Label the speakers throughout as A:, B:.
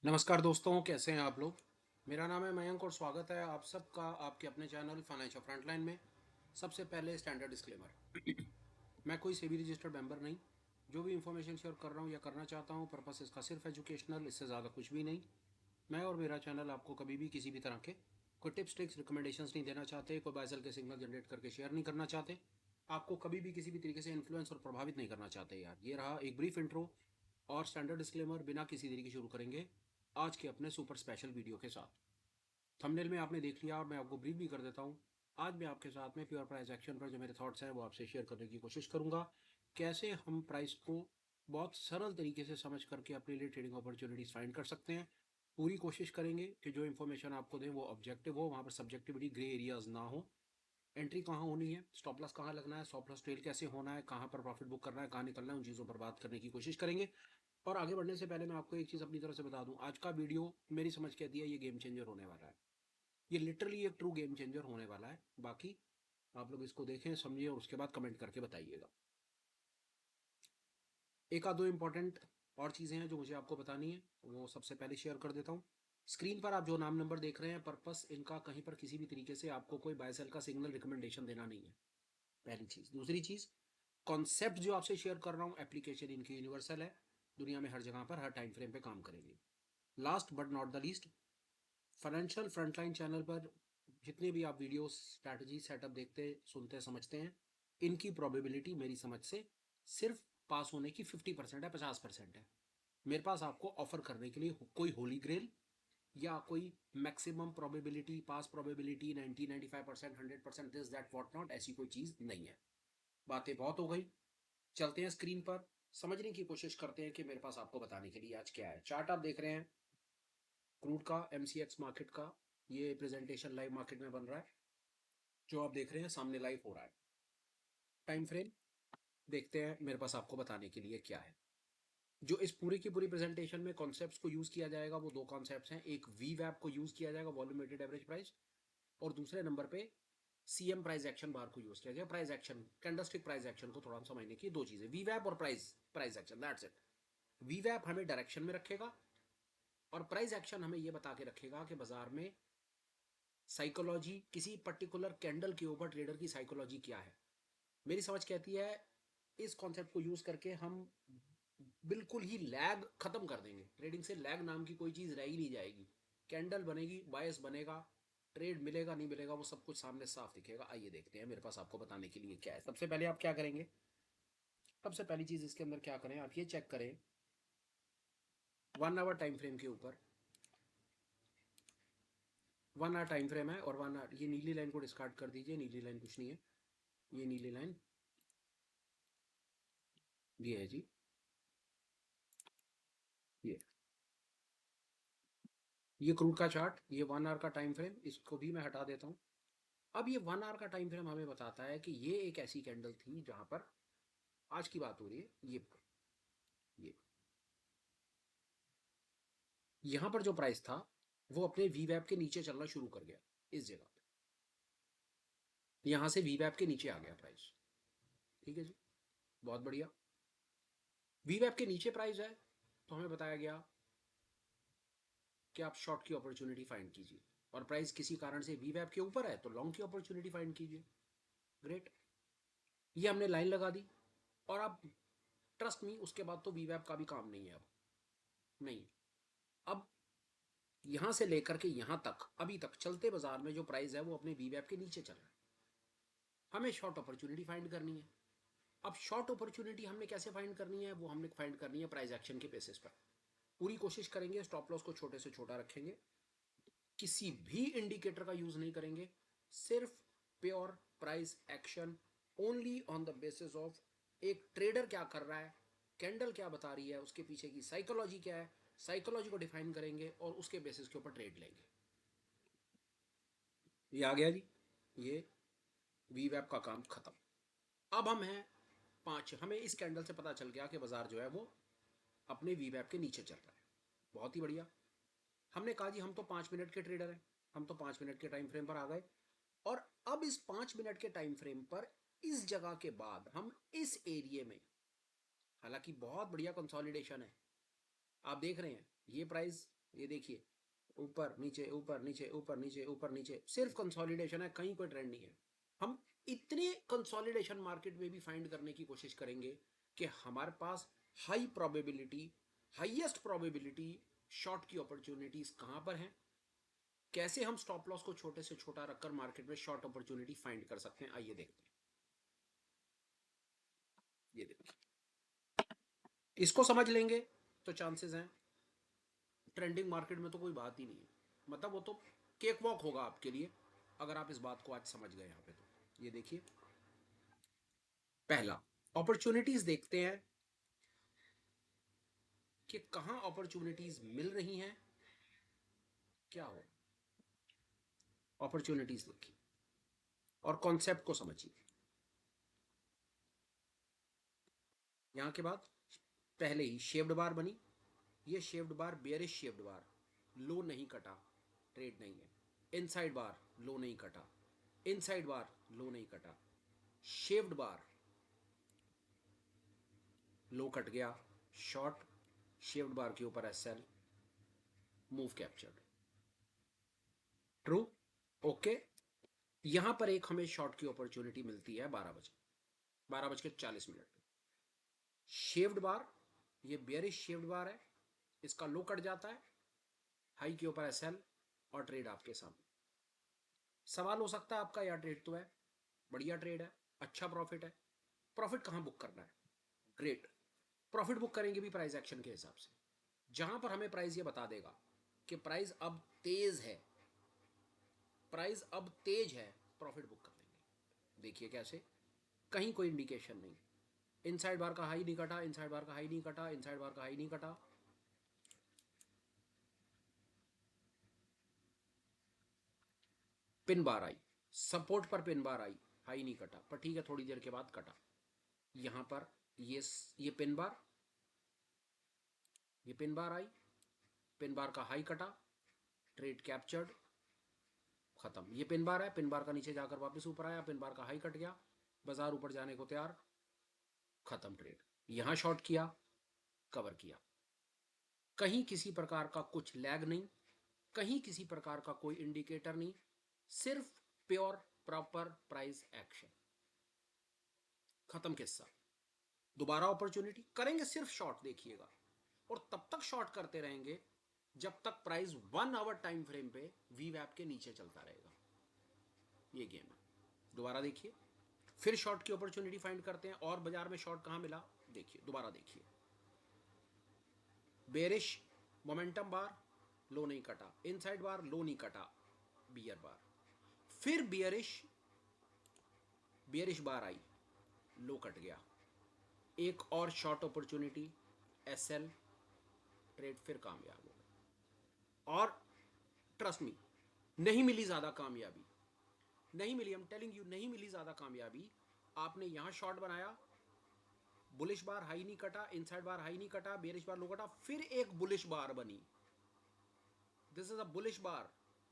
A: नमस्कार दोस्तों, कैसे हैं आप लोग। मेरा नाम है मयंक और स्वागत है आप सबका आपके अपने चैनल फाइनेंशियल फ्रंटलाइन में। सबसे पहले स्टैंडर्ड डिस्क्लेमर। मैं कोई सेबी रजिस्टर्ड मेंबर नहीं। जो भी इंफॉर्मेशन शेयर कर रहा हूँ या करना चाहता हूँ, पर्पस इसका सिर्फ एजुकेशनल, इससे ज़्यादा कुछ भी नहीं। मैं और मेरा चैनल आपको कभी भी किसी भी तरह के कोई टिप्स ट्रिक्स रिकमेंडेशंस नहीं देना चाहते, कोई बाइसल के सिग्नल जनरेट करके शेयर नहीं करना चाहते, आपको कभी भी किसी भी तरीके से इन्फ्लुएंस और प्रभावित नहीं करना चाहते। यार, ये रहा एक ब्रीफ इंट्रो और स्टैंडर्ड डिस्क्लेमर। बिना किसी देरी के शुरू करेंगे आज के अपने सुपर स्पेशल वीडियो के साथ। थंबनेल में आपने देख लिया और मैं आपको ब्रीफ भी कर देता हूँ। आज मैं आपके साथ में प्योर प्राइस एक्शन पर जो मेरे थॉट्स हैं वो आपसे शेयर करने की कोशिश करूंगा। कैसे हम प्राइस को बहुत सरल तरीके से समझ करके अपने लिए ट्रेडिंग अपॉर्चुनिटीज फाइंड कर सकते हैं। पूरी कोशिश करेंगे कि जो इन्फॉर्मेशन आपको दें वो ऑब्जेक्टिव हो, वहाँ पर सब्जेक्टिविटी ग्रे एरियाज ना हो। एंट्री कहाँ होनी है, स्टॉप लॉस कहाँ लगना है, स्टॉप लॉस ट्रेल कैसे होना है, कहाँ पर प्रॉफिट बुक करना है, कहाँ निकलना है, उन चीज़ों पर बात करने की कोशिश करेंगे। और आगे बढ़ने से पहले मैं आपको एक चीज़ अपनी तरफ से बता दूं, आज का वीडियो मेरी समझ कहती है ये गेम चेंजर होने वाला है। ये लिटरली एक ट्रू गेम चेंजर होने वाला है। बाकी आप लोग इसको देखें, समझिए और उसके बाद कमेंट करके बताइएगा। एक आध दो इंपॉर्टेंट और चीज़ें हैं जो मुझे आपको बतानी है, वो सबसे पहले शेयर कर देता हूँ। स्क्रीन पर आप जो नाम नंबर देख रहे हैं, पर्पस इनका कहीं पर किसी भी तरीके से आपको कोई बाय सेल का सिग्नल रिकमेंडेशन देना नहीं है। पहली चीज़। दूसरी चीज़, कॉन्सेप्ट जो आपसे शेयर कर रहा हूँ, एप्लीकेशन इनकी यूनिवर्सल है। दुनिया में हर जगह पर हर टाइम फ्रेम पे काम करेंगे। Last but not the least, financial frontline channel पर जितने भी आप वीडियो स्ट्रैटेजी सेटअप देखते सुनते समझते हैं, इनकी प्रोबेबिलिटी मेरी समझ से सिर्फ पास होने की 50% है, 50% है। मेरे पास आपको ऑफर करने के लिए कोई होली ग्रेल या कोई maximum probability, pass probability 90-95%, 100% this that what not, ऐसी कोई चीज़ नहीं है। बातें बहुत हो गई, चलते हैं स्क्रीन पर, समझने की कोशिश करते हैं कि मेरे पास आपको बताने के लिए आज क्या है। चार्ट आप देख रहे हैं क्रूड का, एमसीएक्स मार्केट का। ये प्रेजेंटेशन लाइव मार्केट में बन रहा है, जो आप देख रहे हैं सामने लाइव हो रहा है। टाइम फ्रेम देखते हैं मेरे पास आपको बताने के लिए क्या है। जो इस पूरी की पूरी प्रेजेंटेशन में कॉन्सेप्ट्स को यूज किया जाएगा वो दो कॉन्सेप्ट्स हैं। एक वी वैप को यूज किया जाएगा, वॉल्यूम वेटेड एवरेज प्राइस, और दूसरे नंबर पे सीएम प्राइस एक्शन बार को यूज किया जाएगा। Price action, candlestick price action को थोड़ा हम समझने की दो चीजें, वी वैप और price price action, that's it. वी वैप हमें डायरेक्शन में रखेगा और प्राइस एक्शन हमें यह बता के रखेगा कि बाजार में साइकोलॉजी, किसी पर्टिकुलर कैंडल के ऊपर ट्रेडर की साइकोलॉजी क्या है। मेरी समझ कहती है इस कॉन्सेप्ट को यूज करके हम बिल्कुल ही लैग खत्म कर देंगे। ट्रेडिंग से लैग नाम की कोई चीज रह ही नहीं जाएगी। कैंडल बनेगी, बायस बनेगा, ट्रेड मिलेगा नहीं मिलेगा वो सब कुछ सामने साफ दिखेगा। आइए देखते हैं मेरे पास आपको बताने के लिए क्या है। सबसे पहले आप क्या करेंगे, सबसे पहली चीज इसके अंदर क्या करें, आप ये चेक करें 1 आवर टाइम फ्रेम के ऊपर। 1 आवर टाइम फ्रेम है और 1 आवर, ये नीली लाइन को डिस्कार्ड कर दीजिए, नीली लाइन कुछ नहीं है। ये नीली लाइन ये है जी, ये क्रूड का चार्ट, ये 1 आवर का टाइम फ्रेम, इसको भी मैं हटा देता हूँ। अब ये 1 आवर का टाइम फ्रेम हमें बताता है कि ये एक ऐसी कैंडल थी जहां पर, आज की बात हो रही है, ये यहां पर जो प्राइस था वो अपने वी वैप के नीचे चलना शुरू कर गया। इस जगह पे यहां से वी वैप के नीचे आ गया प्राइस। ठीक है जी, बहुत बढ़िया। वी वैप के नीचे प्राइस है तो हमें बताया गया कि आप शॉर्ट की अपॉर्चुनिटी फाइंड कीजिए, और प्राइस किसी कारण से वी वैप के ऊपर है तो लॉन्ग की अपॉर्चुनिटी फाइंड कीजिए। ग्रेट, ये हमने लाइन लगा दी। और अब ट्रस्ट मी, उसके बाद तो वी वैप का भी काम नहीं है, अब नहीं। अब यहां से लेकर के यहां तक, अभी तक चलते बाजार में जो प्राइस है वो अपने वी वैप के नीचे चल रहा है। हमें शॉर्ट अपॉर्चुनिटी फाइंड करनी है। अब शॉर्ट अपॉर्चुनिटी हमने कैसे फाइंड करनी है, वो हमने फाइंड करनी है प्राइस एक्शन के बेसिस पर। पूरी कोशिश करेंगे, स्टॉप लॉस को छोटे से छोटा रखेंगे, किसी भी इंडिकेटर का यूज नहीं करेंगे, सिर्फ pure price action, only on the basis of एक ट्रेडर क्या कर रहा है, कैंडल क्या बता रही है, उसके पीछे की साइकोलॉजी क्या है, साइकोलॉजी को डिफाइन करेंगे और उसके बेसिस के ऊपर ट्रेड लेंगे। ये आ गया जी, ये वी वैप का काम खत्म। अब हम हैं पांच, हमें इस कैंडल से पता चल गया कि बाजार जो है वो अपने वी वैप के नीचे चल रहा है। बहुत ही बढ़िया। हमने कहा जी हम तो 5 मिनट के ट्रेडर हैं, हम तो 5 मिनट के टाइम फ्रेम पर आ गए। और अब इस 5 मिनट के टाइम फ्रेम पर इस जगह के बाद हम इस एरिया में, हालांकि बहुत बढ़िया कंसोलिडेशन है, आप देख रहे हैं ये प्राइस ये देखिए, ऊपर नीचे ऊपर नीचे ऊपर नीचे ऊपर नीचे, सिर्फ कंसोलिडेशन है, कहीं कोई ट्रेंड नहीं है। हम इतने कंसोलिडेशन मार्केट में भी फाइंड करने की कोशिश करेंगे कि हमारे पास high probability, highest probability short की अपॉर्चुनिटीज कहां पर हैं, कैसे हम स्टॉप लॉस को छोटे से छोटा रखकर मार्केट में शॉर्ट अपॉर्चुनिटी फाइंड कर सकते हैं। आइए देखते हैं। ये देखिए, इसको समझ लेंगे तो चांसेस हैं, ट्रेंडिंग मार्केट में तो कोई बात ही नहीं है, मतलब वो तो केक वॉक होगा आपके लिए अगर आप इस बात को आज समझ गए यहाँ पे। तो ये देखिए, पहला अपॉर्चुनिटीज देखते हैं कि कहां अपॉर्चुनिटीज मिल रही हैं, क्या हो। अपॉर्चुनिटीज देखिए और कॉन्सेप्ट को समझिए। यहां के बाद पहले ही शेप्ड बार बनी, ये शेप्ड बार बेयरिश शेप्ड बार, लो नहीं कटा, ट्रेड नहीं है। इनसाइड बार लो नहीं कटा, इनसाइड बार लो नहीं कटा, शेप्ड बार लो कट गया, शॉर्ट, शेप्ड बार के ऊपर SL, move captured, true, okay. यहां पर एक हमें शॉर्ट की अपॉर्चुनिटी मिलती है 12 बज के 40 मिनट पे। शेप्ड बार, ये बेयरिश शेप्ड बार है, इसका लो कट जाता है, हाई के ऊपर एसएल और ट्रेड आपके सामने। सवाल हो सकता है आपका, यार ट्रेड तो है, बढ़िया ट्रेड है, अच्छा प्रॉफिट है, प्रॉफिट कहां बुक करना है। ग्रेट, प्रॉफिट बुक करेंगे भी प्राइस एक्शन के हिसाब से, जहां पर हमें प्राइस ये बता देगा कि प्राइस अब तेज है, प्राइस अब तेज है, प्रॉफिट बुक कर लेंगे। देखिए कैसे, कहीं कोई इंडिकेशन नहीं, इनसाइड बार का हाई नहीं कटा, इनसाइड बार का हाई नहीं कटा, इनसाइड बार का हाई नहीं कटा, पिन बार आई, सपोर्ट पर पिन बार आई, हाई नहीं कटा, पर ठीक है थोड़ी देर के बाद कटा। यहां पर ये पिन बार, ये पिन बार आई, पिन बार का हाई कटा, ट्रेड कैप्चर्ड, खत्म। ये पिन बार है, पिन बार का नीचे जाकर वापस ऊपर आया, पिन बार का हाई कट गया, बाजार ऊपर जाने को तैयार, खत्म ट्रेड। यहां शॉर्ट किया, कवर किया, कहीं किसी प्रकार का कुछ लैग नहीं, कहीं किसी प्रकार का कोई इंडिकेटर नहीं, सिर्फ प्योर प्रॉपर प्राइस एक्शन, खत्म किस्सा। दोबारा अपॉर्चुनिटी करेंगे, सिर्फ शॉर्ट देखिएगा, और तब तक शॉर्ट करते रहेंगे जब तक प्राइस 1 आवर टाइम फ्रेम पे वीवैप के नीचे चलता रहेगा। ये गेम है। दोबारा देखिए, फिर शॉर्ट की अपॉर्चुनिटी फाइंड करते हैं, और बाजार में शॉर्ट कहां मिला, देखिए दोबारा देखिए, बेरिश मोमेंटम बार, लो नहीं कटा, इनसाइड बार लो नहीं कटा, बियर बार, फिर बियरिश, बियरिश बार आई, लो कट गया, एक और शॉर्ट अपॉर्चुनिटी, एसएल, ट्रेड फिर कामयाब हो गया। और ट्रस्ट मी, नहीं मिली ज्यादा कामयाबी, नहीं मिली, हम टेलिंग यू, नहीं मिली ज्यादा कामयाबी। आपने यहां शॉर्ट बनाया, बुलिश बार हाई नहीं कटा, इनसाइड बार हाई नहीं कटा, बेरिश बार लो कटा, फिर एक बुलिश बार बनी, this is a bullish bar,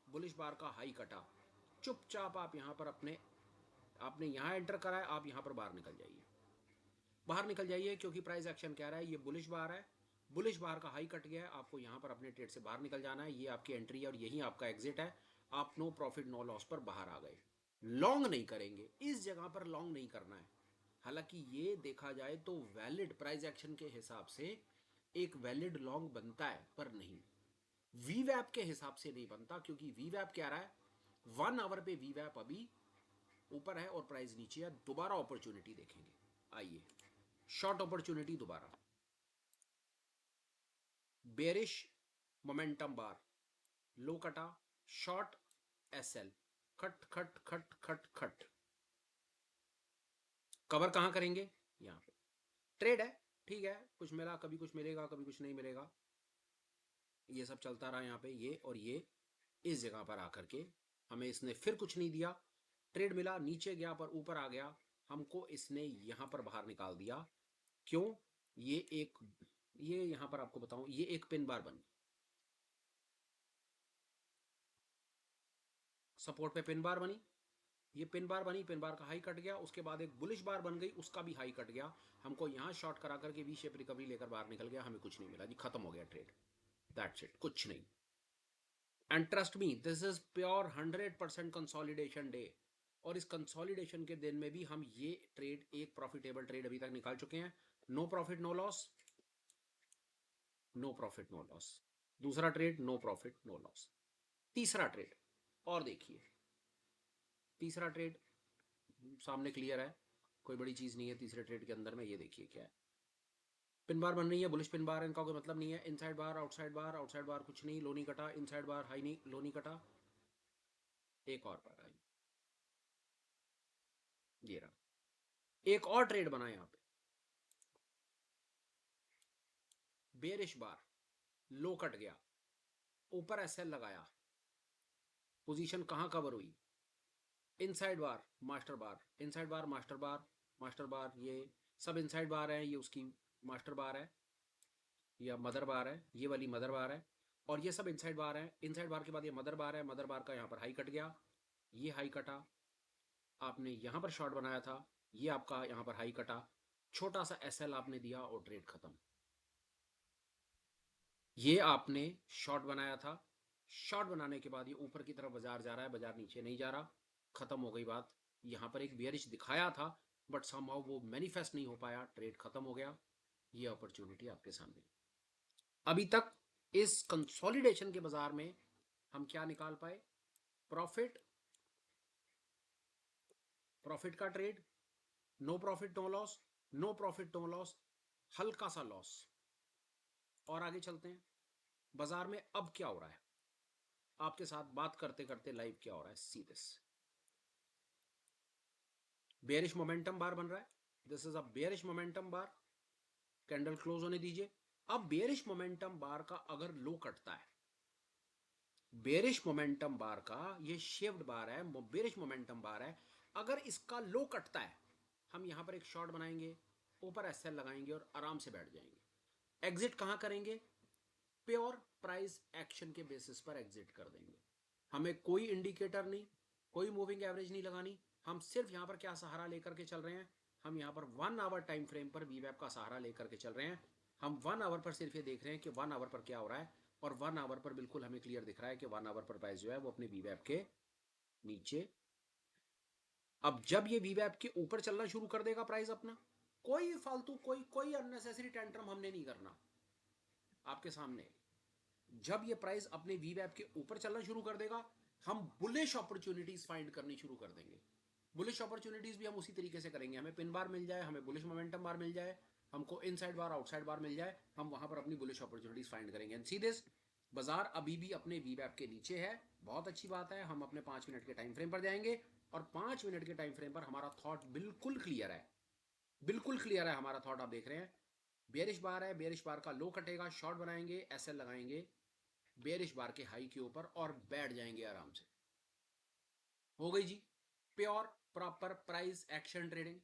A: bullish bar का हाई कटा, चुपचाप आप यहां पर अपने, आपने यहां एंटर करा है, आप यहां पर बाहर निकल जाइए, बाहर निकल जाइए, क्योंकि प्राइस एक्शन कह रहा है ये बुलिश बार है, बुलिश बार का हाई कट गया है, आपको यहां पर अपने ट्रेड से बाहर निकल जाना है, ये आपकी एंट्री है और यही आपका एग्जिट है। आप नो प्रॉफिट नो लॉस पर बाहर आ गए, लॉन्ग नहीं करेंगे, इस जगह पर लॉन्ग नहीं करना है। हालांकि ये देखा जाए तो वैलिड प्राइस एक्शन के हिसाब से एक वैलिड लॉन्ग बनता है, पर नहीं, वीवैप के हिसाब से नहीं बनता, क्योंकि वीवैप क्या रहा है, 1 आवर पे वीवैप अभी ऊपर है और प्राइस नीचे है। दोबारा अपॉर्चुनिटी देखेंगे, आइए, शॉर्ट अपॉर्चुनिटी दोबारा, बेरिश मोमेंटम बार, लो कटा, शॉर्ट, एसएल, खट खट खट खट खट, कवर कहां करेंगे, यहां पे। ट्रेड है, ठीक है, कुछ मिला, कभी कुछ मिलेगा, कभी कुछ नहीं मिलेगा, ये सब चलता रहा यहाँ पे, ये और ये, इस जगह पर आकर के हमें इसने फिर कुछ नहीं दिया, ट्रेड मिला, नीचे गया पर ऊपर आ गया, हमको इसने यहां पर बाहर निकाल दिया। क्यों, ये एक, ये यहां पर आपको बताऊं, ये एक पिन बार बन, सपोर्ट पे पिन बार बनी, ये पिन बार बनी, पिन बार का हाई कट गया, उसके बाद एक बुलिश बार बन गई, उसका भी हाई कट गया, हमको यहां शॉर्ट करा करके वी शेप रिकवरी लेकर बाहर निकल गया, हमें कुछ नहीं मिला जी, खत्म हो गया ट्रेड। दैट्स इट, कुछ नहीं। And trust me, this is pure 100% consolidation day, और इस कंसोलिडेशन के दिन में भी हम ये ट्रेड, एक प्रॉफिटेबल ट्रेड अभी तक निकाल चुके हैं। No profit no loss, no profit no loss. दूसरा trade no profit no loss. तीसरा ट्रेड, और देखिए तीसरा ट्रेड सामने क्लियर है, कोई बड़ी चीज नहीं है तीसरे ट्रेड के अंदर में। ये देखिए क्या है, पिन बार बन रही है, बुलिश पिन बार, इनका कोई मतलब नहीं है। इनसाइड बार आउटसाइड बार, आउटसाइड बार कुछ नहीं, लो नहीं कटा, इनसाइड बार हाई नहीं, लो नहीं कटा, एक और बार आई, ये रहा एक और ट्रेड बना यहां पे, बेरिश बार, लो कट गया, ऊपर एसएल लगाया, पोजीशन कहां कवर हुई, इनसाइड बार मास्टर बार, इनसाइड बार मास्टर बार, मास्टर बार, ये सब इनसाइड बार है, ये उसकी मास्टर बार है या मदर बार है, ये वाली मदर बार है, और ये सब इनसाइड बार है। इनसाइड बार के बाद ये मदर बार है, मदर बार का यहाँ पर हाई कट गया, ये हाई कटा, आपने यहाँ पर शॉर्ट बनाया था, ये आपका यहाँ पर हाई कटा, छोटा सा एसएल आपने दिया और ट्रेड खत्म। ये आपने शॉर्ट बनाया था, शॉर्ट बनाने के बाद ये ऊपर की तरफ बाजार जा रहा है, बाजार नीचे नहीं जा रहा, खत्म हो गई बात। यहाँ पर एक बियरिश दिखाया था बट समहाउ वो मैनिफेस्ट नहीं हो पाया, ट्रेड खत्म हो गया। ये अपॉर्चुनिटी आपके सामने। अभी तक इस कंसोलिडेशन के बाजार में हम क्या निकाल पाए, प्रॉफिट, प्रॉफिट का trade, no profit no loss, no profit no loss, हल्का सा लॉस। और आगे चलते हैं, बाजार में अब क्या हो रहा है, आपके साथ बात करते करते लाइव क्या हो रहा है, सी दिस। बेयरिश मोमेंटम बार बन रहा है, this is a bearish momentum bar, candle close होने दीजिए। अब बेयरिश मोमेंटम बार का अगर लो कटता है, बेयरिश मोमेंटम बार का ये शेप्ड बार है, बेयरिश मोमेंटम बार है, अगर इसका लो कटता है, हम यहां पर एक शॉर्ट बनाएंगे, ऊपर एसएल लगाएंगे और आराम से बैठ जाएंगे। एग्जिट कहां करेंगे, प्योर प्राइस एक्शन के बेसिस पर एग्जिट कर देंगे। हमें कोई इंडिकेटर नहीं, कोई मूविंग एवरेज नहीं लगानी, हम सिर्फ यहां पर क्या सहारा लेकर के चल रहे हैं, हम यहां पर 1 आवर टाइम फ्रेम पर वीवैप का सहारा लेकर के चल रहे हैं। हम 1 आवर पर सिर्फ ये देख रहे हैं कि 1 आवर पर क्या हो रहा है, और 1 आवर पर बिल्कुल हमें क्लियर दिख रहा है कि 1 आवर पर प्राइस जो है वो अपने वीवैप के नीचे। अब जब ये वीवैप के ऊपर चलना शुरू कर देगा प्राइस अपना, कोई फालतू कोई कोई अननेसेसरी टेंट्रम हमने नहीं करना आपके सामने। जब ये प्राइस अपने वीवैप के ऊपर चलना शुरू कर देगा, हम बुलिश अपॉर्चुनिटीज फाइंड करनी शुरू कर देंगे। बुलिश अपॉर्चुनिटीज भी हम उसी तरीके से करेंगे, हमें पिन बार मिल जाए, हमें बुलिश मोमेंटम बार मिल जाए, हमको इनसाइड बार आउटसाइड बार मिल जाए, हम वहां पर अपनी बुलिश अपॉर्चुनिटीज फाइंड करेंगे। एंड सी दिस, बाजार अभी भी अपने वीवैप के नीचे है, बहुत अच्छी बात है। हम अपने 5 मिनट के टाइम फ्रेम पर जाएंगे, और 5 मिनट के टाइम फ्रेम पर हमारा थॉट बिल्कुल क्लियर है, बिल्कुल क्लियर है हमारा थॉट। आप देख रहे हैं बेरिश बार है, बेरिश बार का लो कटेगा, शॉर्ट बनाएंगे, एसएल लगाएंगे बेरिश बार के हाई के ऊपर और बैठ जाएंगे आराम से। हो गई जी, pure proper price action trading.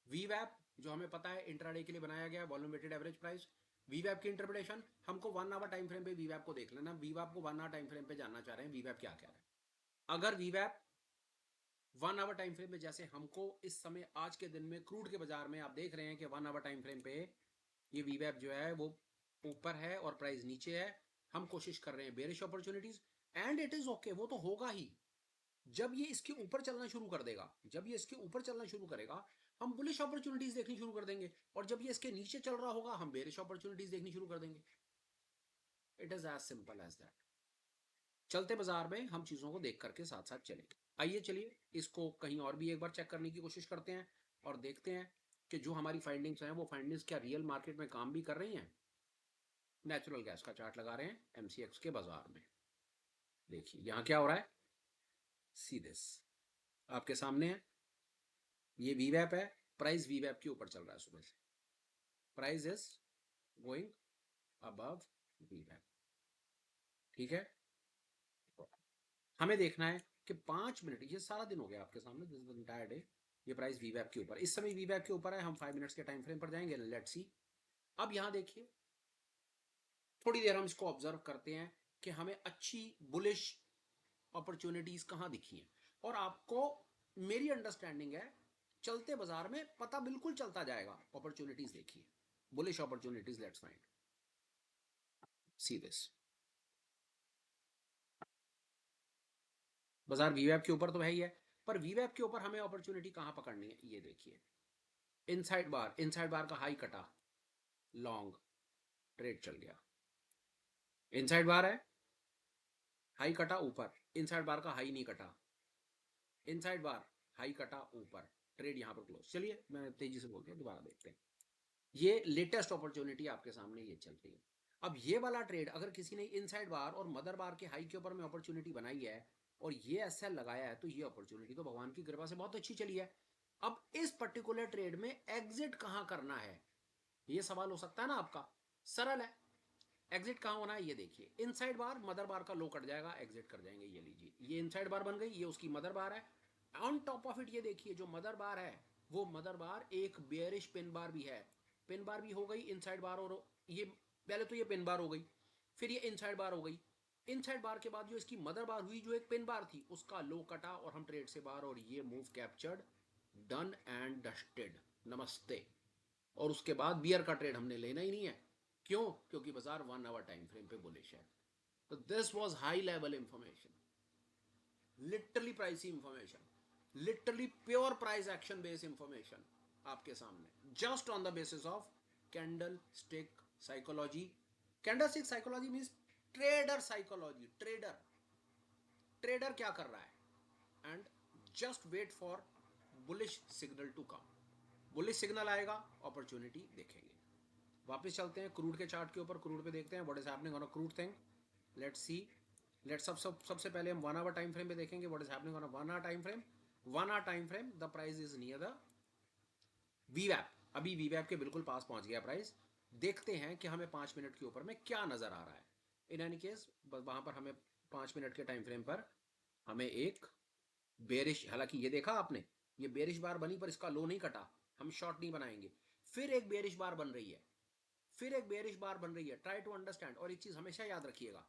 A: वीवैप जो हमें पता है इंट्राडे के लिए बनाया गया, वॉल्यूम वेटेड एवरेज प्राइस। वीवैप की इंटरप्रिटेशन, हमको 1 आवर टाइम फ्रेम पे वीवैप को देख लेना, वीवैप को 1 आवर टाइम फ्रेम पे जानना चाह रहे हैं वीवैप क्या कह रहा है। अगर वीवैप 1 आवर टाइम फ्रेम पे, जैसे हमको इस समय आज के दिन में क्रूड के बाजार में आप देख रहे हैं कि 1 आवर टाइम फ्रेम पे ये वीवैप जो है वो ऊपर है और प्राइस नीचे है, हम कोशिश कर रहे हैं bearish opportunities, and it is okay, वो तो होगा ही। जब ये इसके ऊपर चलना शुरू कर देगा, जब ये इसके ऊपर चलना शुरू करेगा, हम बुलिश अपॉर्चुनिटीज देखनी शुरू कर देंगे, और जब ये इसके नीचे चल रहा होगा, हम बेरिश अपॉर्चुनिटीज देखनी शुरू कर देंगे। It is as simple as that. चलते बाजार में हम चीजों को देख करके साथ साथ चलेंगे। आइए चलिए इसको कहीं और भी एक बार चेक करने की कोशिश करते हैं, और देखते हैं कि जो हमारी फाइंडिंग्स हैं वो फाइंडिंग्स क्या रियल मार्केट में काम भी कर रही हैं। नेचुरल गैस का चार्ट लगा रहे हैं एमसीएक्स के बाजार में। देखिए यहां क्या हो रहा है, सी दिस आपके सामने है, ये वीवैप है, प्राइस वीवैप के ऊपर चल रहा है सुबह से, प्राइस इज गोइंग अबव वीवैप। ठीक है, हमें देखना है कि 5 मिनट, ये सारा दिन हो गया आपके सामने, दिस इज एंटायर डे, ये प्राइस वीवैप के ऊपर, इस समय वीवैप के ऊपर है। हम 5 मिनट्स के टाइम फ्रेम पर जाएंगे, लेट्स सी। अब यहां देखिए, थोड़ी देर हम इसको ऑब्जर्व करते हैं कि हमें अच्छी बुलिश अपॉर्चुनिटीज कहां दिखी हैं। और आपको मेरी अंडरस्टैंडिंग है, चलते बाजार में पता बिल्कुल चलता जाएगा। अपॉर्चुनिटीज देखिए, bullish opportunities, let's find. See this, बाजार वीवैप के ऊपर तो है ही है, पर वीवैप के ऊपर हमें अपॉर्चुनिटी कहां पकड़नी है, ये देखिए इनसाइड बार का हाई कटा, लॉन्ग ट्रेड चल गया, इनसाइड बार है, हाई कटा ऊपर, इनसाइड बार का हाई नहीं कटा, इनसाइड बार हाई कटा ऊपर, ट्रेड यहां पर क्लोज। चलिए मैं तेजी से बोलते हैं, दोबारा देखते हैं। ये लेटेस्ट अपॉर्चुनिटी आपके सामने ये चल रही है। अब ये वाला ट्रेड अगर किसी ने इनसाइड बार और मदर बार के हाई के ऊपर में अपॉर्चुनिटी बनाई है और ये एसएल लगाया है, तो ये अपॉर्चुनिटी तो भगवान की कृपा से बहुत अच्छी चली है। अब इस पर्टिकुलर ट्रेड में एग्जिट कहां करना है, ये सवाल हो सकता है ना आपका। सरल है, एग्जिट कहां होना है ये देखिए, इनसाइड बार मदर बार का लो कट जाएगा, एग्जिट कर जाएंगे। ये लीजिए, ये इनसाइड बार बन गई, ये उसकी मदर बार है। ऑन टॉप ऑफ इट ये देखिए, जो मदर बार है वो मदर बार एक बेयरिश पिन बार भी है, पिन बार भी हो गई इनसाइड बार, और ये पहले तो ये पिन बार हो गई, फिर ये इनसाइड बार हो गई। इनसाइड बार के बाद जो इसकी मदर बार हुई, जो एक पिन बार थी, उसका लो कटा और हम ट्रेड से बाहर, और ये move captured, done and dusted, नमस्ते। और उसके बाद बियर का ट्रेड हमने लेना ही नहीं है। क्यों? क्योंकि बाजार 1 आवर टाइम फ्रेम पे बुलिश है। तो this was high level information, literally pricey information, literally pure price action based information आपके सामने, just on the basis of candle stick psychology. Candle stick psychology means trader psychology. Trader trader क्या कर रहा है, and just wait for bullish signal to come. Bullish signal आएगा, opportunity देखेंगे। वापस चलते हैं क्रूड के चार्ट के ऊपर, क्रूड पे देखते हैं what is happening on a crude thing. Let's see, let's सबसे पहले हम 1 आवर टाइम फ्रेम पे देखेंगे what is happening on a 1 hour time frame. 1 hour time frame, the price is near the वीवैप, अभी वीवैप के बिल्कुल पास पहुंच गया प्राइस। देखते हैं कि हमें 5 मिनट के ऊपर में क्या नजर आ रहा है। इन एनी केस वहां पर हमें 5 मिनट के टाइम फ्रेम पर हमें एक बेरिश, हालांकि ये देखा आपने, ये बेरिश बार बनी पर इसका लो नहीं कटा, हम शॉर्ट नहीं बनाएंगे। फिर एक बेरिश बार बन रही है, फिर एक बेरिश बार बन रही है। ट्राई टू अंडरस्टैंड, और एक चीज हमेशा याद रखिएगा,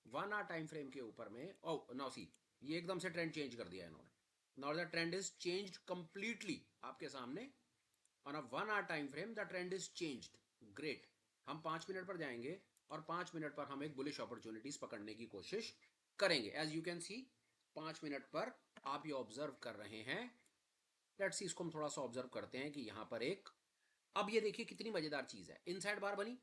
A: 1 आवर टाइम फ्रेम के ऊपर में, ओ नाउ सी, ये एकदम से ट्रेंड चेंज कर दिया इन्होंने। Now the trend is changed completely आपके सामने। On a 1 hour time frame the trend is changed. Great. हम 5 मिनट पर जाएंगे और 5 मिनट पर हम एक बुलिश अपॉर्चुनिटीज पकड़ने की कोशिश करेंगे। As you can see, 5 minute पर आप ये ऑब्जर्व कर रहे हैं। लेट्स सी, इसको हम थोड़ा सा ऑब्जर्व करते हैं कि यहां पर एक, अब ये देखिए कितनी मजेदार चीज है, इनसाइड बार बनी,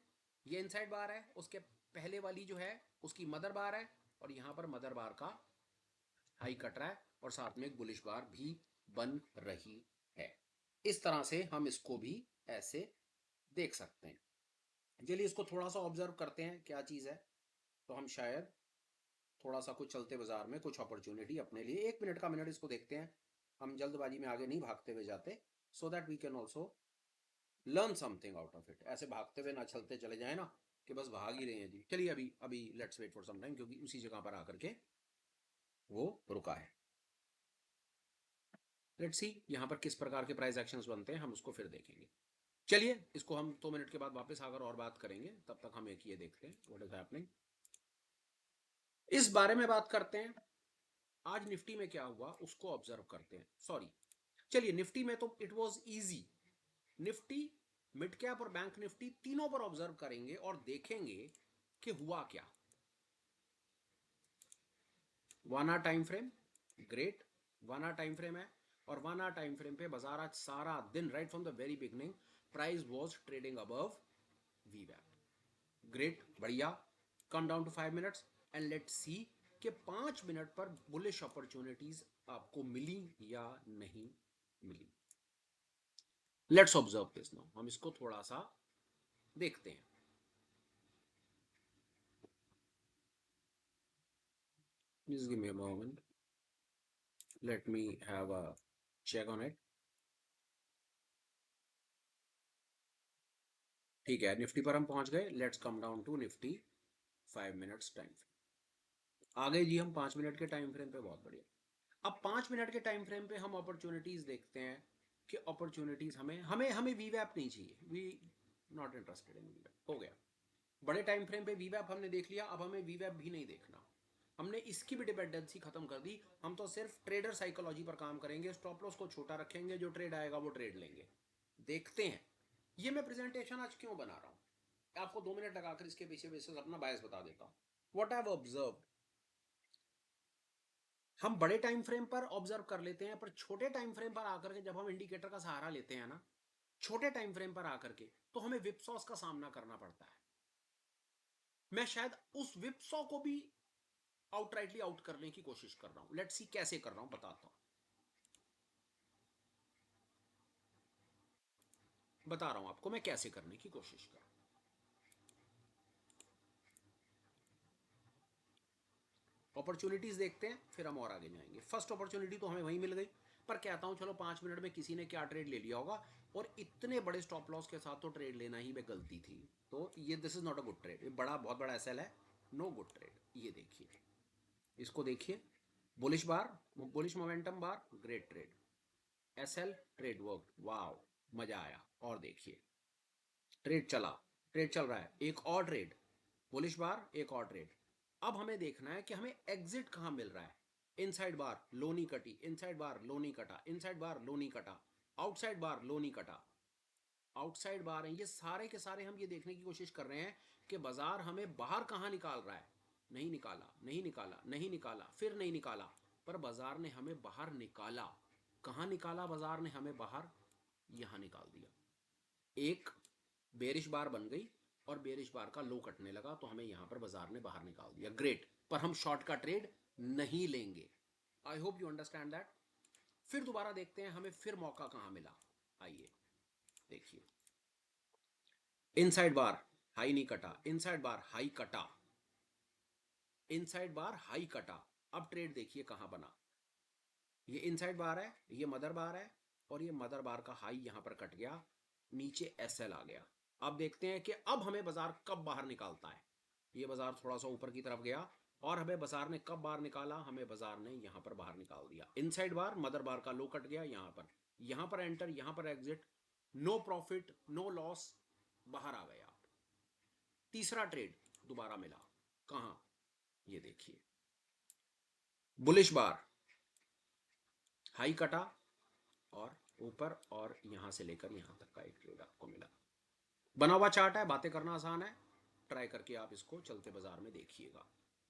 A: ये इनसाइड बार है, उसके पहले वाली जो है उसकी मदर बार है, और यहां पर मदर बार का हाई कट रहा है, और साथ में एक बुलिश बार भी बन रही है। इस तरह से हम इसको भी ऐसे देख सकते हैं। चलिए इसको थोड़ा सा ऑब्जर्व करते हैं क्या चीज है, तो हम शायद थोड़ा सा कुछ चलते बाजार में कुछ अपॉर्चुनिटी अपने लिए, 1 मिनट का मिनट इसको देखते हैं। हम जल्दबाजी में आगे नहीं भागते हुए जाते, so that we can also learn something out of it. ऐसे भागते हुए ना चलते चले जाए ना, कि बस भाग ही रहे हैं जी। चलिए अभी अभी let's wait for some time, क्योंकि उसी जगह पर आकर के वो रुका है। लेट्स सी यहाँ पर किस प्रकार के प्राइस एक्शंस बनते हैं, हम उसको फिर देखेंगे। चलिए इसको हम 2 मिनट के बाद वापस आकर और बात करेंगे, तब तक हम एक ये देखते हैं व्हाट इज हैपनिंग, इस बारे में बात करते हैं। आज निफ्टी में क्या हुआ उसको ऑब्जर्व करते हैं। सॉरी, चलिए निफ्टी में तो it was easy. Nifty, mid cap और बैंक निफ्टी तीनों पर ऑब्जर्व करेंगे और देखेंगे कि हुआ क्या। 1 hour time frame, great, 1 hour time frame है, और 1 आवर टाइम फ्रेम पे बाजार आज सारा दिन, right from the very beginning, price was trading above वीवैप। ग्रेट, बढ़िया। Come down to 5 minutes and let's see कि 5 मिनट पर बुलिश अपॉर्चुनिटीज आपको मिली या नहीं मिली। लेट्स ऑब्जर्व दिस नाउ, हम इसको थोड़ा सा देखते हैं। Just give me a moment. Let me have a check on it. ठीक है, निफ्टी पर हम पहुंच गए। Let's come down to Nifty 5 minutes time frame. आ गए जी हम 5 मिनट के टाइम फ्रेम पे, बहुत बढ़िया। अब 5 मिनट के टाइम फ्रेम पे हम अपॉर्चुनिटीज देखते हैं कि अपॉर्चुनिटीज हमें हमें हमें वीवैप नहीं चाहिए, वी नॉट इंटरेस्टेड इन वीवैप, हो गया। बड़े टाइम फ्रेम पे वीवैप हमने देख लिया, अब हमें वीवैप भी नहीं देखना, हमने इसकी भी डिपेंडेंसी खत्म कर दी। हम तो सिर्फ ट्रेडर साइकोलॉजी पर काम करेंगे, स्टॉप लॉस को छोटा रखेंगे, जो ट्रेड आएगा वो ट्रेड लेंगे। देखते हैं ये मैं प्रेजेंटेशन आज क्यों बना रहा हूं। आपको 2 मिनट लगाकर इसके पीछे बेसिस अपना बायस बता देता हूँ। व्हाट आई हैव ऑब्जर्व्ड, हम बड़े टाइम फ्रेम पर ऑब्जर्व कर लेते हैं, पर छोटे टाइम फ्रेम पर आकर के जब हम इंडिकेटर का सहारा लेते हैं ना, छोटे टाइम फ्रेम पर आकर के, तो हमें विपसॉस का सामना करना पड़ता है। मैं शायद उस विपसॉ को भी आउटराइटली आउट करने की कोशिश कर रहा हूं। लेट्स सी कैसे कर रहा हूं, बताता हूं, बता रहा हूं आपको मैं कैसे करने की कोशिश कर रहा हूं। अपॉर्चुनिटीज देखते हैं, फिर हम और आगे जाएंगे। फर्स्ट अपॉर्चुनिटी तो हमें वहीं मिल गई, पर कहता हूं चलो 5 मिनट में किसी ने क्या ट्रेड ले लिया होगा, और इतने बड़े स्टॉप लॉस के साथ तो ट्रेड लेना ही गलती थी। तो ये this is not a good trade, ये बहुत बड़ा एसएल है, नो गुड ट्रेड। ये देखिए, इसको देखिए, bullish bar, bullish momentum bar, great trade, SL trade work, wow, मजा आया। और देखिए ट्रेड चला, ट्रेड चल रहा है, एक और ट्रेड, बुलिश बार, एक और ट्रेड। अब हमें देखना है कि हमें एग्जिट कहां मिल रहा है। इनसाइड बार लो नहीं कटी, इनसाइड बार लो नहीं कटा, इनसाइड बार लो नहीं कटा, आउटसाइड बार लो नहीं कटा, आउटसाइड बार हैं ये सारे के सारे। हम ये देखने की कोशिश कर रहे हैं कि बाजार हमें बाहर कहां निकाल रहा है। नहीं निकाला, नहीं निकाला, नहीं निकाला, फिर नहीं निकाला, पर बाजार ने हमें बाहर निकाला। कहां निकाला बाजार ने हमें बाहर? यहां निकाल दिया। एक बेरिश बार बन गई और बेरिश बार का लो कटने लगा, तो हमें यहां पर बाजार ने बाहर निकाल दिया, ग्रेट। पर हम शॉर्ट का ट्रेड नहीं लेंगे। I hope you understand that. फिर दोबारा देखते हैं हमें फिर मौका कहां मिला। आइए देखिए, इनसाइड बार हाई नहीं कटा, इनसाइड बार हाई कटा, इनसाइड बार हाई कटा। अब ट्रेड देखिए कहां बना। ये इनसाइड बार है, ये मदर बार है, और ये मदर बार का हाई यहां पर कट गया, नीचे एसएल आ गया। अब देखते हैं कि अब हमें बाजार कब बाहर निकालता है। ये बाजार थोड़ा सा ऊपर की तरफ गया, और हमें बाजार ने कब बाहर निकाला? हमें बाजार ने यहां पर बाहर निकाल दिया। इनसाइड बार मदर बार का लो कट गया, यहां पर एंटर, यहां पर exit, no profit no loss, बाहर आ गया। तीसरा ट्रेड दोबारा मिला, कहां? ये देखिए, बुलिश बार हाई कटा और ऊपर, और यहां से लेकर यहां तक का एक ट्रेड आपको मिला। बना हुआ चार्ट है, बातें करना आसान है, ट्राई करके आप इसको चलते बाजार में देखिएगा।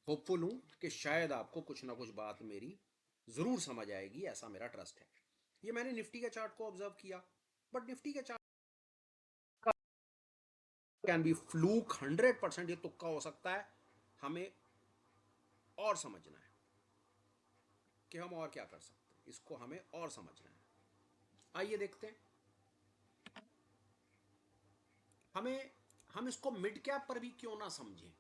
A: होपफुल हूं कि शायद आपको कुछ ना कुछ बात मेरी जरूर समझ आएगी, ऐसा मेरा ट्रस्ट है। ये मैंने निफ्टी के चार्ट को ऑब्जर्व किया, बट निफ्टी के चार्ट कैन बी फ्लूक, 100% ये तुक्का हो सकता है। हमें और समझना है कि हम और क्या कर सकते हैं, इसको हमें और समझना है। आइए देखते हैं, हमें हम इसको मिड कैप पर भी क्यों ना समझें,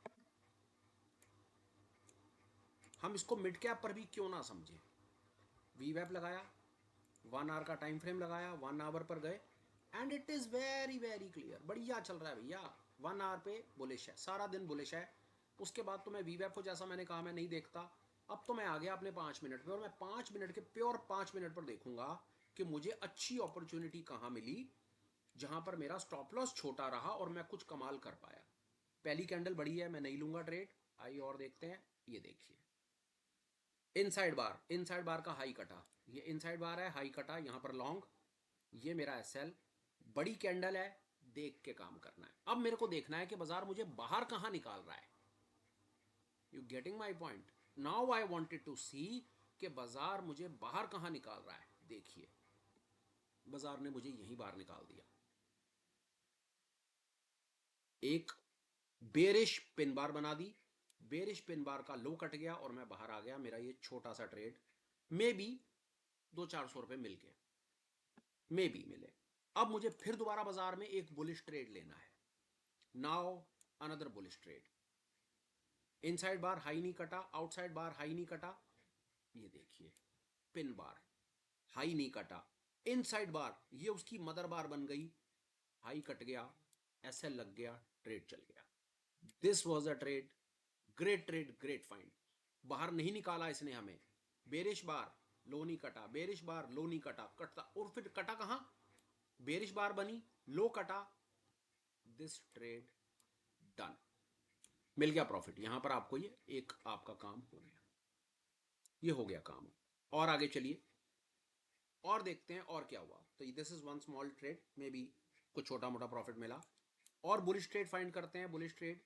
A: हम इसको मिड कैप पर भी क्यों ना समझें। वीवैप लगाया, 1 आवर का टाइम फ्रेम लगाया, 1 आवर पर गए, and it is very very clear, बढ़िया चल रहा है भैया। 1 आवर पे बुलिश है, सारा दिन बुलिश है। उसके बाद तो मैं वीवैप को, जैसा मैंने कहा, मैं नहीं देखता। अब तो मैं आ गया अपने 5 मिनट पे, और मैं 5 मिनट के प्योर 5 मिनट पर देखूंगा कि मुझे अच्छी अपॉर्चुनिटी कहाँ मिली, जहां पर मेरा स्टॉप लॉस छोटा रहा और मैं कुछ कमाल कर पाया। पहली कैंडल बड़ी है, मैं नहीं लूंगा ट्रेड। आइए और देखते हैं। ये देखिए, इनसाइड बार का हाई कटा, ये इनसाइड बार है, हाई कटा, यहां पर लॉन्ग, ये मेरा एसएल। बड़ी कैंडल है, देख के काम करना है। अब मेरे को देखना है कि बाजार मुझे बाहर कहां निकाल रहा है। You getting my point? Now I wanted to see कि बाजार मुझे बाहर कहां निकाल रहा है। देखिए, बाजार ने मुझे यहीं बाहर निकाल दिया। एक बेरिश पिन बार बना दी, बेरिश पिन बार का लो कट गया और मैं बाहर आ गया। मेरा ये छोटा सा ट्रेड मे बी 200-400 रुपए मिल गए, मे बी मिले। अब मुझे फिर दोबारा बाजार में एक बुलिश ट्रेड लेना है। Now another bullish trade, inside bar high नहीं कटा, आउटसाइड बार हाई नहीं कटा, ये देखिए, पिन बार हाई नहीं कटा, इनसाइड बार ये उसकी मदर बार बन गई, हाई कट गया, एसएल लग गया, ट्रेड चल गया। This was a trade, great trade, great find. बाहर नहीं निकाला इसने हमें, बेरिश बार लो नहीं कटा, बेरिश बार लो नहीं कटा, कटता, और फिर कटा कहां? बेरिश बार बनी, लो कटा, दिस ट्रेड डन, मिल गया प्रॉफिट। यहां पर आपको ये एक आपका काम हो गया, ये हो गया काम। और आगे चलिए और देखते हैं और क्या हुआ। तो this is one small trade, may be कुछ छोटा मोटा प्रॉफिट मिला। और बुलिश ट्रेड फाइंड करते हैं। Bullish trade,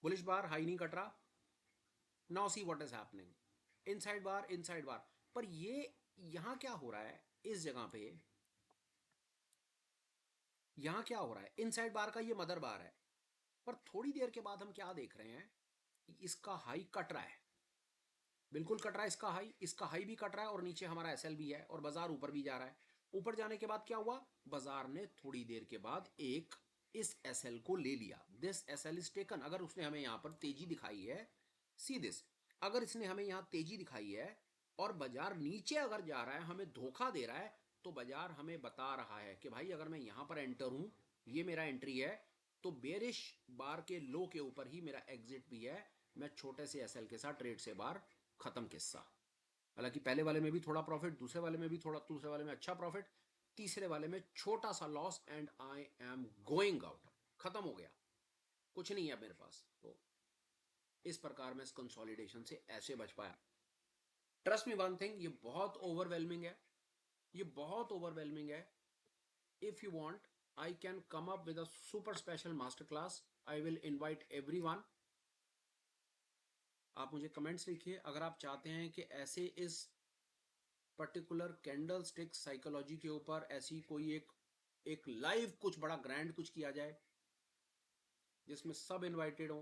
A: bullish bar, high नहीं कट रहा। Now see what is happening, inside bar, inside bar. पर ये यहां क्या हो रहा है, इस जगह पे यहां क्या हो रहा है, इनसाइड बार का ये मदर बार है। पर थोड़ी देर के बाद हम क्या देख रहे हैं, इसका हाई कट रहा है, बिल्कुल कट रहा है इसका हाई, इसका हाई भी कट रहा है और नीचे हमारा एसएल भी है और बाजार ऊपर भी जा रहा है। ऊपर जाने के बाद क्या हुआ, बाजार ने थोड़ी देर के बाद एक इस एसएल को ले लिया। This SL is taken. अगर उसने हमें यहां पर तेजी दिखाई है, सी दिस, अगर इसने हमें यहां तेजी दिखाई है और बाजार नीचे अगर जा रहा है, हमें धोखा दे रहा है, तो बाजार हमें बता रहा है कि भाई अगर मैं यहां पर एंटर हूं, ये मेरा एंट्री है, तो बेरिश बार के लो के ऊपर ही मेरा एग्जिट भी है। मैं छोटे से एसएल के साथ ट्रेड से बाहर, खत्म किस्सा। हालांकि पहले वाले में भी थोड़ा प्रॉफिट, दूसरे वाले में भी थोड़ा, दूसरे वाले में अच्छा प्रॉफिट, तीसरे वाले में छोटा सा loss, and I am going out. खत्म हो गया, कुछ नहीं है मेरे पास। तो इस प्रकार मैं इस कंसोलिडेशन से ऐसे बच पाया। ट्रस्ट मी वन थिंग, ये बहुत ओवरवेलमिंग है, ये बहुत ओवरवेलमिंग है। If you want, I can come up with a super special master class. I will invite everyone. आप मुझे कमेंट्स लिखिए अगर आप चाहते हैं कि ऐसे इस पर्टिकुलर कैंडल स्टिक साइकोलॉजी के ऊपर ऐसी कोई एक लाइव कुछ बड़ा ग्रैंड कुछ किया जाए, जिसमें सब इनवाइटेड हो,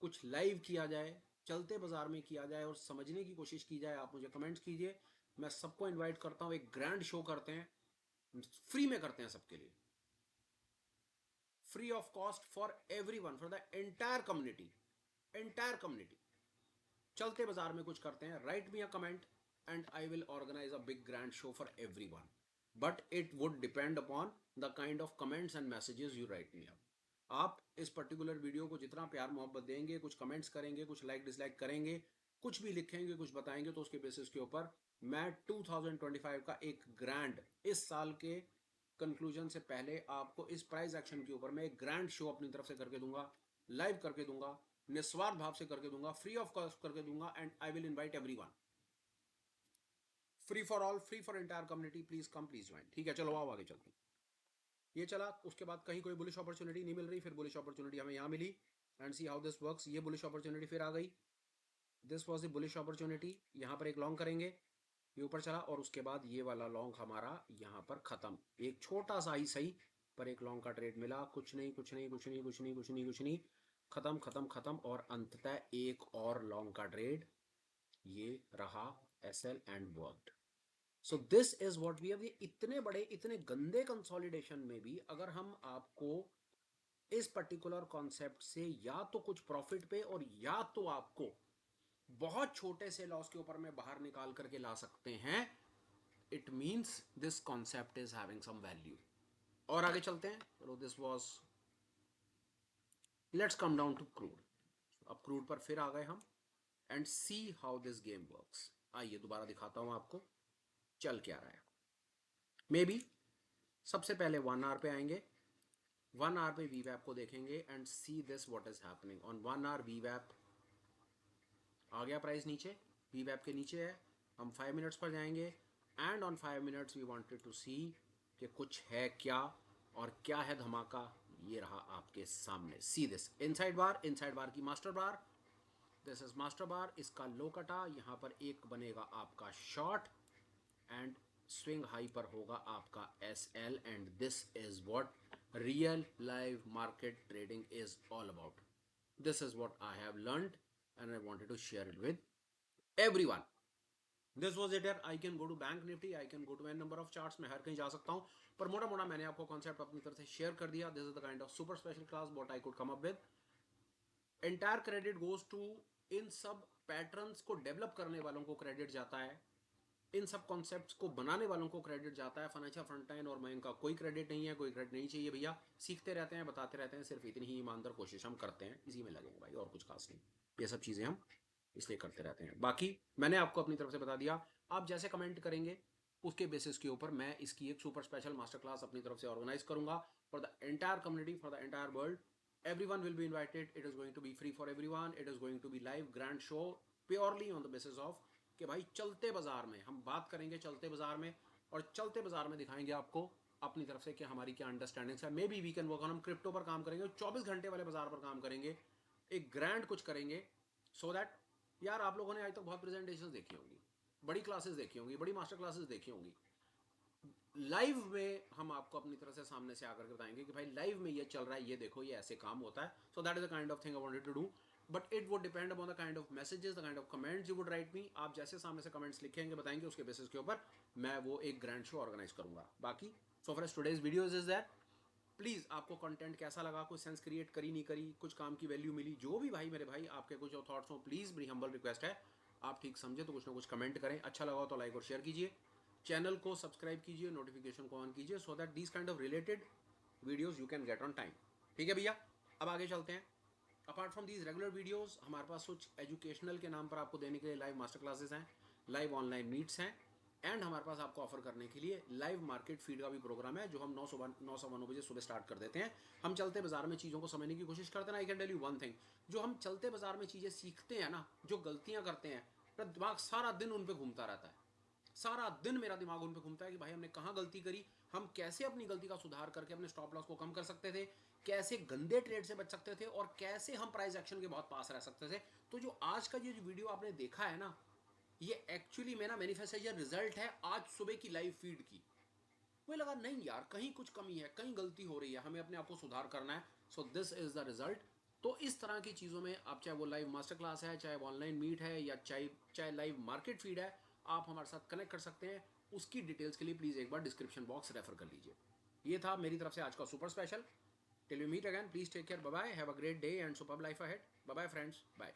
A: कुछ लाइव किया जाए, चलते बाजार में किया जाए और समझने की कोशिश की जाए। आप मुझे कमेंट्स कीजिए, मैं सबको इनवाइट करता हूँ। एक ग्रैंड शो करते हैं, फ्री में करते हैं सबके लिए, free of cost for everyone, for the entire community, entire community. चलते बाजार में कुछ करते हैं। Write me a comment and I will organise a big grand show for everyone, but it would depend upon the kind of comments and messages you write me up. आप इस particular video को जितना प्यार मोहब्बत देंगे, कुछ comments करेंगे, कुछ लाइक डिसलाइक करेंगे, कुछ भी लिखेंगे, कुछ बताएंगे, तो उसके बेसिस के ऊपर मैं 2025 का एक ग्रैंड, इस साल के कंक्लूजन से पहले आपको इस प्राइस एक्शन के ऊपर मैं एक ग्रैंड शो अपनी तरफ से करके दूंगा, लाइव करके दूंगा, निस्वार्थ भाव से करके दूंगा, फ्री ऑफ कॉस्ट करके दूंगा, and I will invite everyone. Free for all, free for entire community, please come, please join. ठीक है, चलो आओ आगे चलते हैं। ये चला, उसके बाद कहीं कोई बुलिश अपॉर्चुनिटी नहीं मिल रही, फिर बुलिश अपॉर्चुनिटी हमें यहाँ मिली, and see how this works. ये बुलिश अपॉर्चुनिटी फिर आ गई, this was the bullish opportunity. यहाँ पर एक लॉन्ग करेंगे, ये ऊपर चला, और उसके बाद ये वाला लॉन्ग हमारा यहाँ पर खत्म। एक छोटा सा ही सही, पर एक लॉन्ग का ट्रेड मिला, कुछ नहीं कुछ नहीं कुछ नहीं कुछ नहीं कुछ नहीं कुछ नहीं, खत्म खत्म खत्म, और अंततः एक और लॉन्ग का ट्रेड ये रहा, SL and worked. So this is what we have. इतने बड़े, इतने गंदे कंसोलिडेशन में भी अगर हम आपको इस पर्टिकुलर कॉन्सेप्ट से या तो कुछ प्रॉफिट पे और या तो आपको बहुत छोटे से लॉस के ऊपर में बाहर निकाल करके ला सकते हैं, it means this concept is having some value. और आगे चलते हैं। चलो, this was, let's come down to crude. अब क्रूड पर फिर आ गए हम, and see how this game works. आइए दोबारा दिखाता हूं आपको चल क्या रहा है। मे बी सबसे पहले 1 आवर पे आएंगे, 1 आवर पे वीवैप को देखेंगे, and see this what is happening on 1 hour. वीवैप आ गया प्राइस नीचे, वीवैप के नीचे है। हम 5 मिनट्स पर जाएंगे, and on 5 minutes we wanted to see कि कुछ है क्या और क्या है धमाका। ये रहा आपके सामने, see this inside bar, inside bar की master bar, this is master bar. इसका लो कटा, यहाँ पर एक बनेगा आपका शॉर्ट, एंड स्विंग हाई पर होगा आपका S L, and this is what real live market trading is all about. This is what I have learned and I wanted to share it with everyone. This was it यार। I can go to bank Nifty, I can go to n number of charts, मैं हर कहीं जा सकता हूं, पर मोटा मोटा मैंने आपको कॉन्सेप्ट अपनी तरफ से शेयर कर दिया। This is the kind of super special class what I could come up with. Entire credit goes to, इन सब पैटर्न्स को डेवलप करने वालों को क्रेडिट जाता है, इन सब कॉन्सेप्ट्स को बनाने वालों को क्रेडिट जाता है। फाइनेंशियल फ्रंटलाइन और मैं इनका कोई क्रेडिट नहीं है, कोई क्रेडिट नहीं चाहिए भैया। सीखते रहते हैं, बताते रहते हैं, सिर्फ इतनी ही ईमानदार कोशिश हम करते हैं, इसी में लगेंगे भाई, और कुछ खास नहीं। ये सब चीज़ें हम इसलिए करते रहते हैं। बाकी मैंने आपको अपनी तरफ से बता दिया, आप जैसे कमेंट करेंगे उसके बेसिस के ऊपर मैं इसकी एक सुपर स्पेशल मास्टर क्लास अपनी तरफ से ऑर्गेनाइज करूंगा for the entire community, for the entire world. Everyone will be invited. It is going to be free for everyone. It is going to be live grand show purely on the basis of कि भाई चलते बाजार में हम बात करेंगे, चलते बाजार में, और चलते बाजार में दिखाएंगे आपको अपनी तरफ से कि हमारी क्या अंडरस्टैंडिंग्स है। Maybe we can work on, हम क्रिप्टो पर काम करेंगे, 24 घंटे वाले बाजार पर काम करेंगे, एक ग्रैंड कुछ करेंगे, सो दैट यार आप लोगों ने आज तक बहुत प्रेजेंटेशन देखी होंगी, बड़ी क्लासेस देखी होंगी, बड़ी मास्टर क्लासेस देखी होंगी। लाइव में हम आपको अपनी तरह से सामने से आकर के बताएंगे कि भाई लाइव में ये चल रहा है, ये देखो ये ऐसे काम होता है। So that is the kind of thing I wanted to do, but it would depend upon the kind of messages, the kind of comments you would write me. आप जैसे सामने से कमेंट्स लिखेंगे, बताएंगे, उसके बेसिस के ऊपर मैं वो एक ग्रैंड शो ऑर्गेनाइज करूंगा। बाकी so for today's videos is that, please आपको कंटेंट कैसा लगा, कुछ सेंस क्रिएट करी नहीं करी, कुछ काम की वैल्यू मिली, जो भी भाई मेरे भाई आपके कुछ थॉट्स हो, प्लीज़ मेरी हम्बल रिक्वेस्ट है, आप ठीक समझे तो कुछ ना कुछ कमेंट करें। अच्छा लगा हो तो लाइक और शेयर कीजिए, चैनल को सब्सक्राइब कीजिए, नोटिफिकेशन को ऑन कीजिए, so that this kind of related videos you can get on time. ठीक है भैया, अब आगे चलते हैं। Apart from these regular videos, हमारे पास कुछ एजुकेशनल के नाम पर आपको देने के लिए लाइव मास्टर क्लासेस हैं, लाइव ऑनलाइन मीट्स हैं, एंड हमारे पास आपको ऑफर करने के लिए लाइव मार्केट फीड का भी प्रोग्राम है, जो हम 9 बजे सुबह स्टार्ट कर देते हैं। हम चलते बाजार में चीज़ों को समझने की कोशिश करते हैं ना। I can tell you one thing, जो हम चलते बाजार में चीज़ें सीखते हैं ना, जो गलतियां करते हैं, मेरा दिमाग सारा दिन उन पर घूमता रहता है, सारा दिन मेरा दिमाग उन पे घूमता है कि भाई हमने कहाँ गलती करी, हम कैसे अपनी गलती का सुधार करके अपने स्टॉप लॉस को कम कर सकते थे, कैसे गंदे ट्रेड से बच सकते थे, और कैसे हम प्राइस एक्शन के बहुत पास रह सकते थे। तो जो आज का ये जो वीडियो आपने देखा है ना, ये एक्चुअली मेरा मैनिफेस्टेशन रिजल्ट है आज सुबह की लाइव फीड की। मुझे लगा नहीं यार, कहीं कुछ कमी है, कहीं गलती हो रही है, हमें अपने आप को सुधार करना है। सो दिस इज द रिजल्ट। तो इस तरह की चीज़ों में आप, चाहे वो लाइव मास्टर क्लास है, चाहे ऑनलाइन मीट है, या चाहे लाइव मार्केट फीड है, आप हमारे साथ कनेक्ट कर सकते हैं। उसकी डिटेल्स के लिए प्लीज़ एक बार डिस्क्रिप्शन बॉक्स रेफर कर लीजिए। ये था मेरी तरफ से आज का super special. Till you meet again, please take care, bye bye, have a great day and super life ahead. Bye bye friends, bye.